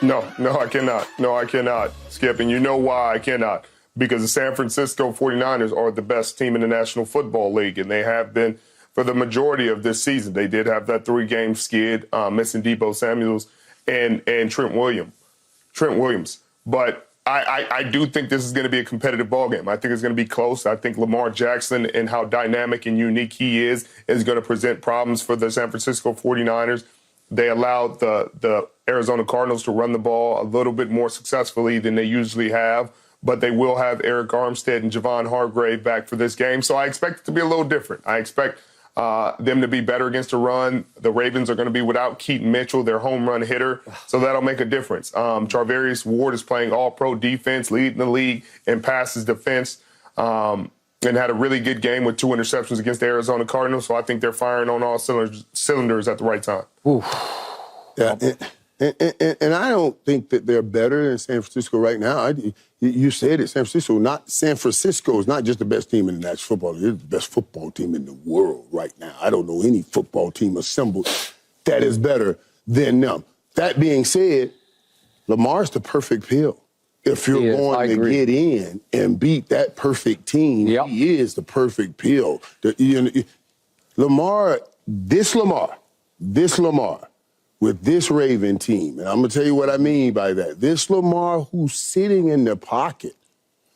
No, I cannot. No, I cannot, Skip. And you know why I cannot. Because the San Francisco 49ers are the best team in the National Football League, and they have been for the majority of this season. They did have that 3-game skid, missing Deebo Samuels and Trent Williams. But I do think this is going to be a competitive ballgame. I think it's going to be close. I think Lamar Jackson and how dynamic and unique he is going to present problems for the San Francisco 49ers. They allowed the Arizona Cardinals to run the ball a little bit more successfully than they usually have, but they will have Eric Armstead and Javon Hargrave back for this game. So I expect it to be a little different. I expect them to be better against the run. The Ravens are going to be without Keaton Mitchell, their home run hitter, so that'll make a difference. Charvarius Ward is playing all-pro defense, leading the league in passes defense, and had a really good game with 2 interceptions against the Arizona Cardinals, so I think they're firing on all cylinders at the right time. Yeah, and I don't think that they're better than San Francisco right now. You said it, San Francisco is not just the best team in the National Football League. It's the best football team in the world right now. I don't know any football team assembled that is better than them. That being said, Lamar's the perfect pill. If you're going to get in and beat that perfect team, he is the perfect pill. Lamar, with this Raven team, and I'm going to tell you what I mean by that. This Lamar who's sitting in the pocket,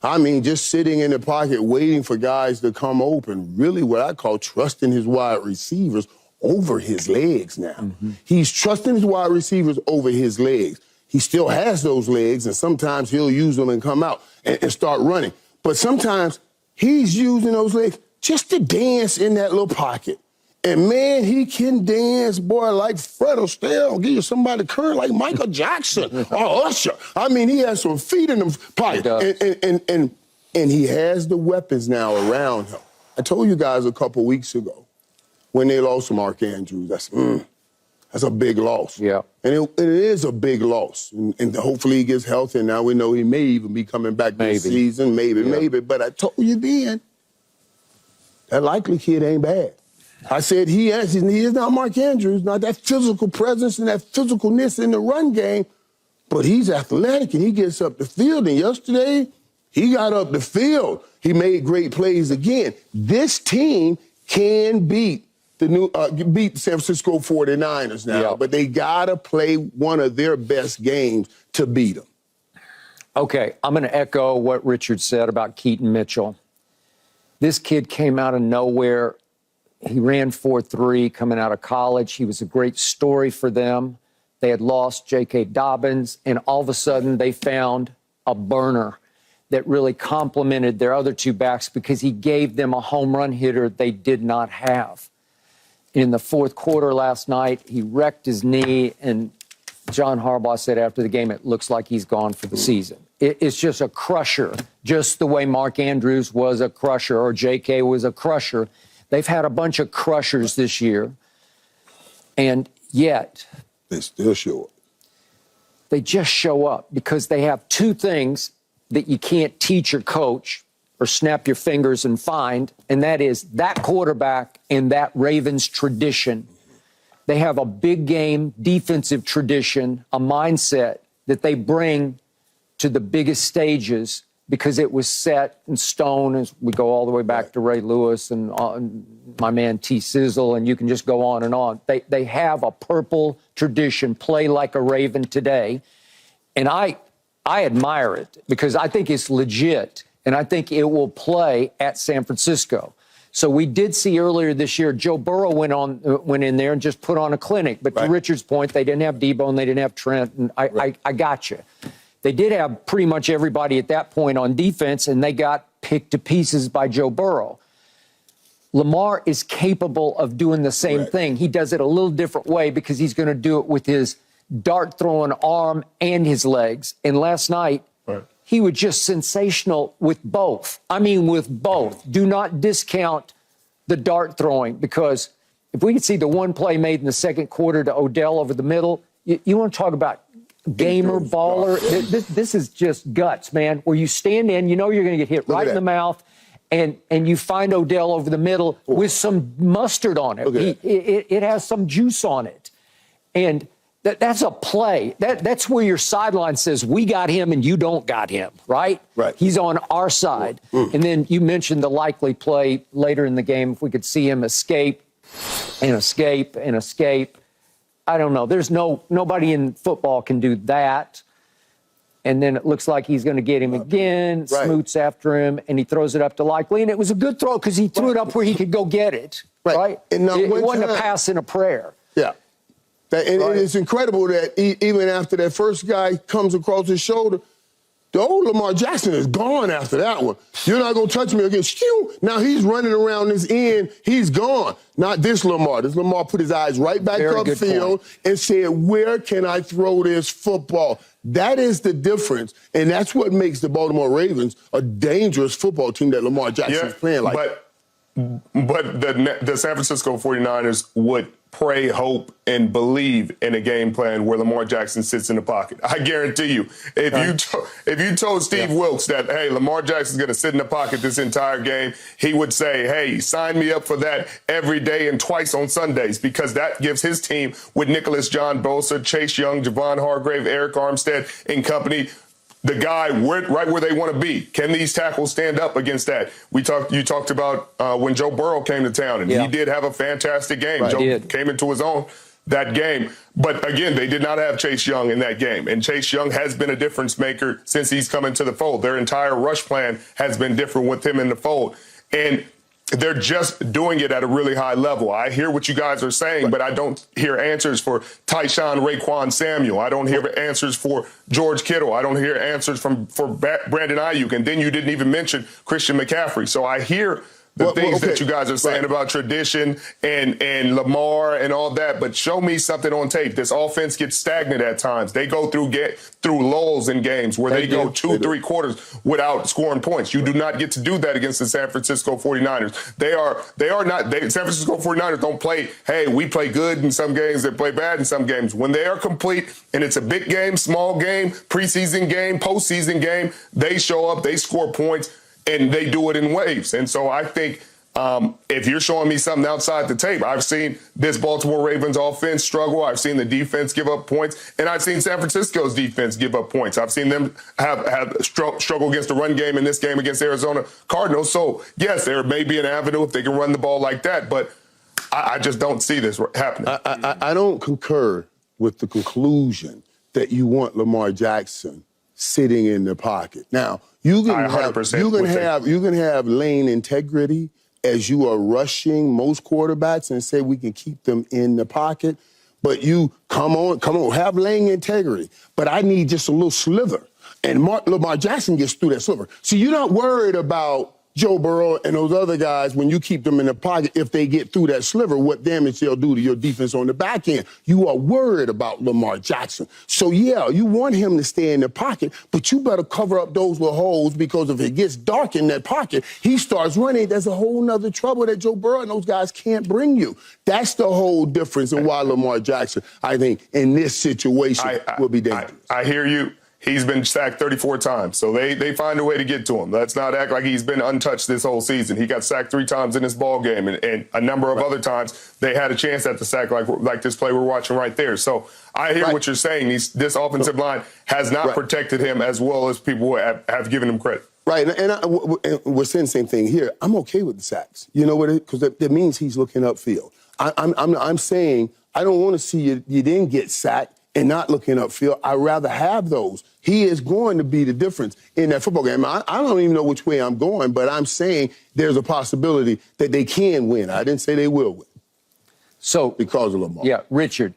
just sitting in the pocket waiting for guys to come open, really what I call trusting his wide receivers over his legs now. Mm-hmm. He's trusting his wide receivers over his legs. He still has those legs, and sometimes he'll use them and come out and start running. But sometimes he's using those legs just to dance in that little pocket. And, man, he can dance, boy, like Fred Astaire. Give you somebody current like Michael Jackson or Usher. He has some feet in them pockets. And he has the weapons now around him. I told you guys a couple weeks ago when they lost Mark Andrews, that's a big loss. Yeah. And it is a big loss. And hopefully he gets healthy. And now we know he may even be coming back this season. Maybe. But I told you then, that likely kid ain't bad. I said he is not Mark Andrews, not that physical presence and that physicalness in the run game, but he's athletic and he gets up the field. And yesterday, he got up the field. He made great plays again. This team can beat the San Francisco 49ers now, but they got to play one of their best games to beat them. Okay, I'm going to echo what Richard said about Keaton Mitchell. This kid came out of nowhere. He ran 4.3 coming out of college. He was a great story for them. They had lost J.K. Dobbins, and all of a sudden they found a burner that really complemented their other 2 backs because he gave them a home run hitter they did not have. In the 4th quarter last night, he wrecked his knee, and John Harbaugh said after the game, it looks like he's gone for the season. It's just a crusher, just the way Mark Andrews was a crusher or J.K. was a crusher. They've had a bunch of crushers this year, and yet they still show up. They just show up because they have 2 things that you can't teach or coach or snap your fingers and find, and that is that quarterback and that Ravens tradition. They have a big game defensive tradition, a mindset that they bring to the biggest stages because it was set in stone as we go all the way back to Ray Lewis and my man T. Sizzle, and you can just go on and on. They have a purple tradition, play like a Raven today, and I admire it because I think it's legit, and I think it will play at San Francisco. So we did see earlier this year, Joe Burrow went in there and just put on a clinic. But to Richard's point, they didn't have Deebo and they didn't have Trent, and I got you. They did have pretty much everybody at that point on defense, and they got picked to pieces by Joe Burrow. Lamar is capable of doing the same thing. He does it a little different way because he's going to do it with his dart-throwing arm and his legs. And last night, he was just sensational with both. With both. Do not discount the dart throwing because if we could see the one play made in the 2nd quarter to Odell over the middle, you want to talk about gamer, baller. This is just guts, man, where you stand in, you know you're going to get hit right in the mouth, and you find Odell over the middle with some mustard on it. It has some juice on it. And That's a play. That's where your sideline says, we got him and you don't got him, right? Right. He's on our side. And then you mentioned the likely play later in the game, if we could see him escape and escape and escape. I don't know. There's nobody in football can do that. And then it looks like he's going to get him again, Smoots after him, and he throws it up to Likely. And it was a good throw because he threw it up where he could go get it, right? And now it wasn't a pass and a prayer. Yeah. And it's incredible that even after that first guy comes across his shoulder, the old Lamar Jackson is gone after that one. You're not going to touch me again. Now he's running around this end. He's gone. Not this Lamar. This Lamar put his eyes right back upfield and said, where can I throw this football? That is the difference. And that's what makes the Baltimore Ravens a dangerous football team that Lamar Jackson is playing like. But the San Francisco 49ers would pray, hope, and believe in a game plan where Lamar Jackson sits in the pocket. I guarantee you, if you told Steve Wilks that, hey, Lamar Jackson's going to sit in the pocket this entire game, he would say, hey, sign me up for that every day and twice on Sundays, because that gives his team with Nicholas John Bosa, Chase Young, Javon Hargrave, Eric Armstead and company, the guy right where they want to be. Can these tackles stand up against that? You talked about when Joe Burrow came to town, and he did have a fantastic game. Joe came into his own that game. But again, they did not have Chase Young in that game. And Chase Young has been a difference maker since he's come into the fold. Their entire rush plan has been different with him in the fold. And they're just doing it at a really high level. I hear what you guys are saying, but I don't hear answers for Tyshawn Raekwon Samuel. I don't hear answers for George Kittle. I don't hear answers for Brandon Ayuk. And then you didn't even mention Christian McCaffrey. So I hear the things that you guys are saying about tradition and Lamar and all that, but show me something on tape. This offense gets stagnant at times. They go through lulls in games where they go 2-3 quarters without scoring points. You do not get to do that against the San Francisco 49ers. San Francisco 49ers don't play, hey, we play good in some games, they play bad in some games. When they are complete and it's a big game, small game, preseason game, postseason game, they show up, they score points, and they do it in waves. And so I think if you're showing me something outside the tape, I've seen this Baltimore Ravens offense struggle. I've seen the defense give up points, and I've seen San Francisco's defense give up points. I've seen them have struggle against the run game in this game against Arizona Cardinals. So, yes, there may be an avenue if they can run the ball like that, but I just don't see this happening. I don't concur with the conclusion that you want Lamar Jackson sitting in the pocket. Now, you can have lane integrity as you are rushing most quarterbacks and say we can keep them in the pocket. But you come on, have lane integrity. But I need just a little sliver. And Lamar Jackson gets through that sliver. So you're not worried about Joe Burrow and those other guys when you keep them in the pocket. If they get through that sliver, what damage they'll do to your defense on the back end. You are worried about Lamar Jackson. So, yeah, you want him to stay in the pocket, but you better cover up those little holes, because if it gets dark in that pocket, he starts running. There's a whole nother trouble that Joe Burrow and those guys can't bring you. That's the whole difference in why Lamar Jackson, I think, in this situation will be dangerous. I hear you. He's been sacked 34 times, so they find a way to get to him. Let's not act like he's been untouched this whole season. He got sacked 3 times in this ball game, and a number of other times they had a chance at the sack, like this play we're watching right there. So I hear what you're saying. This offensive line has not protected him as well as people have given him credit. Right, and we're saying the same thing here. I'm okay with the sacks. You know what? Because that means he's looking upfield. I'm saying I don't want to see you didn't get sacked and not looking upfield. I'd rather have those. He is going to be the difference in that football game. I don't even know which way I'm going, but I'm saying there's a possibility that they can win. I didn't say they will win. So because of Lamar. Yeah, Richard,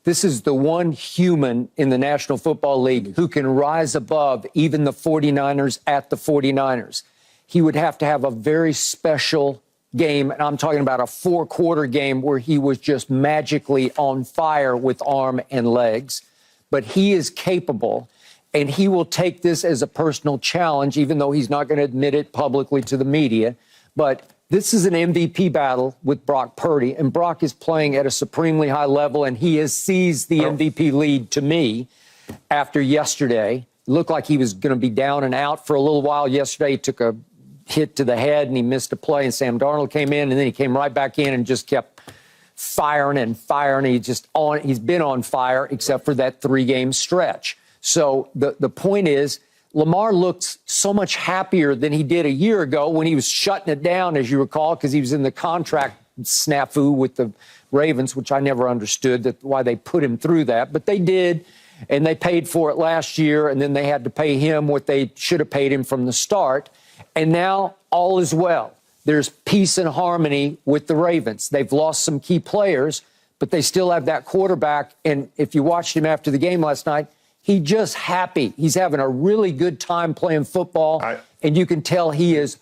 this is the one human in the National Football League who can rise above even the 49ers at the 49ers. He would have to have a very special game, and I'm talking about a 4-quarter game where he was just magically on fire with arm and legs. But he is capable, and he will take this as a personal challenge, even though he's not going to admit it publicly to the media. But this is an MVP battle with Brock Purdy, and Brock is playing at a supremely high level, and he has seized the MVP lead to me after yesterday. It looked like he was going to be down and out for a little while yesterday. He took a hit to the head and he missed a play, and Sam Darnold came in, and then he came right back in and just kept firing and firing. He's been on fire except for that 3-game stretch. So the point is, Lamar looks so much happier than he did a year ago when he was shutting it down, as you recall, because he was in the contract snafu with the Ravens, which I never understood why they put him through that. But they did, and they paid for it last year, and then they had to pay him what they should have paid him from the start. And now all is well. There's peace and harmony with the Ravens. They've lost some key players, but they still have that quarterback. And if you watched him after the game last night, he's just happy. He's having a really good time playing football, and you can tell he is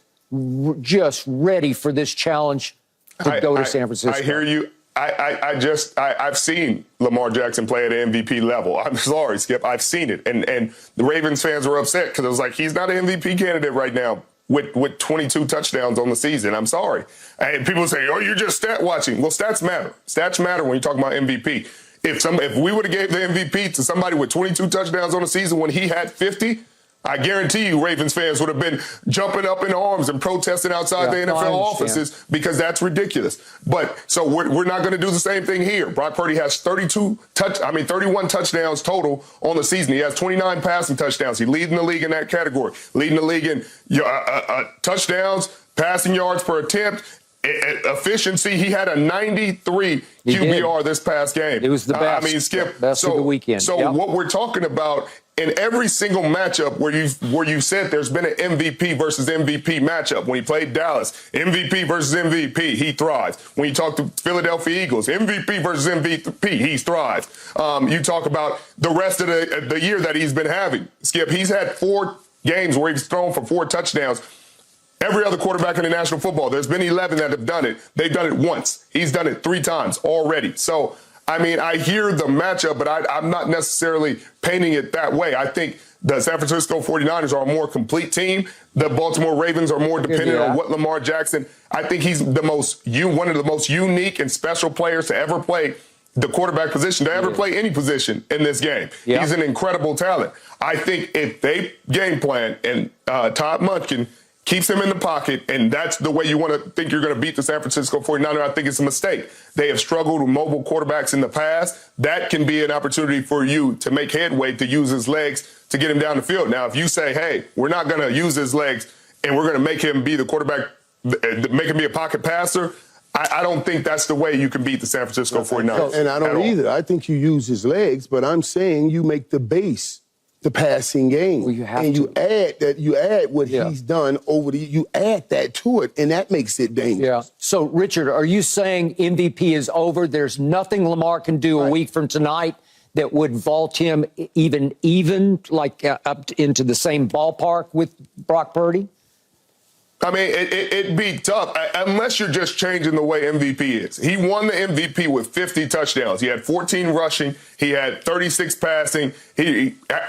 just ready for this challenge to go to San Francisco. I hear you. I've seen Lamar Jackson play at an MVP level. I'm sorry, Skip. I've seen it. And the Ravens fans were upset because it was like, he's not an MVP candidate right now with 22 touchdowns on the season. I'm sorry. And people say, oh, you're just stat watching. Well, stats matter. Stats matter when you talk about MVP. If we would have gave the MVP to somebody with 22 touchdowns on the season when he had 50, I guarantee you Ravens fans would have been jumping up in arms and protesting outside the NFL offices because that's ridiculous. But so we're not going to do the same thing here. Brock Purdy has 31 touchdowns total on the season. He has 29 passing touchdowns. He's leading the league in that category, leading the league in touchdowns, passing yards per attempt, efficiency. He had a 93 QBR this past game. It was the best. Skip, best of the weekend. So what we're talking about in every single matchup where you said there's been an MVP versus MVP matchup. When he played Dallas, MVP versus MVP, he thrives. When you talk to Philadelphia Eagles, MVP versus MVP, he thrives. You talk about the rest of the year that he's been having. Skip, he's had 4 games where he's thrown for 4 touchdowns. Every other quarterback in the National Football, there's been 11 that have done it. They've done it once. He's done it 3 times already. So, I hear the matchup, but I'm not necessarily painting it that way. I think the San Francisco 49ers are a more complete team. The Baltimore Ravens are more dependent on what Lamar Jackson. I think he's one of the most unique and special players to ever play the quarterback position, to ever play any position in this game. Yeah. He's an incredible talent. I think if they game plan and Todd Monken keeps him in the pocket, and that's the way you want to think you're going to beat the San Francisco 49ers, I think it's a mistake. They have struggled with mobile quarterbacks in the past. That can be an opportunity for you to make headway, to use his legs to get him down the field. Now, if you say, hey, we're not going to use his legs and we're going to make him be the quarterback, make him be a pocket passer, I don't think that's the way you can beat the San Francisco 49ers. And I don't either. I think you use his legs, but I'm saying you make the base the passing game. Well, you have and to. you add what he's done you add that to it, and that makes it dangerous. Yeah. So, Richard, are you saying MVP is over? There's nothing Lamar can do a week from tonight that would vault him even like up into the same ballpark with Brock Purdy? It'd be tough unless you're just changing the way MVP is. He won the MVP with 50 touchdowns. He had 14 rushing. He had 36 passing.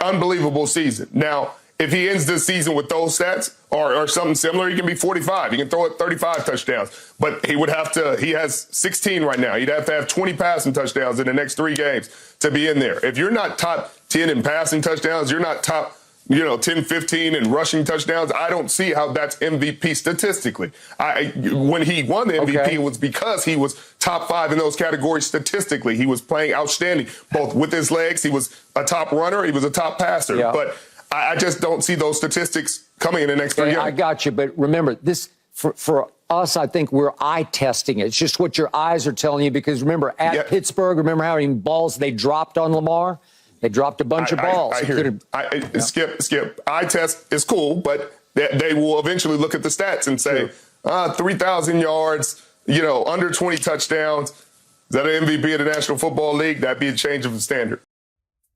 Unbelievable season. Now, if he ends the season with those stats or something similar, he can be 45. He can throw it 35 touchdowns. But he has 16 right now. He'd have to have 20 passing touchdowns in the next 3 games to be in there. If you're not top 10 in passing touchdowns, you're not top 10, 15 and rushing touchdowns. I don't see how that's MVP statistically. When he won the MVP, it was because he was top 5 in those categories statistically. He was playing outstanding, both with his legs. He was a top runner. He was a top passer. Yeah. But I just don't see those statistics coming in the next 3 years. I got you. But remember, this for us, I think we're eye testing it. It's just what your eyes are telling you, because remember, at Pittsburgh, remember how many balls they dropped on Lamar? They dropped a bunch of balls. I hear Skip, eye test is cool, but they will eventually look at the stats and say, 3,000 yards, under 20 touchdowns. Is that an MVP of the National Football League? That'd be a change of the standard.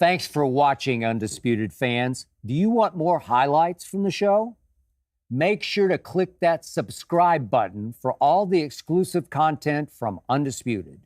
Thanks for watching, Undisputed fans. Do you want more highlights from the show? Make sure to click that subscribe button for all the exclusive content from Undisputed.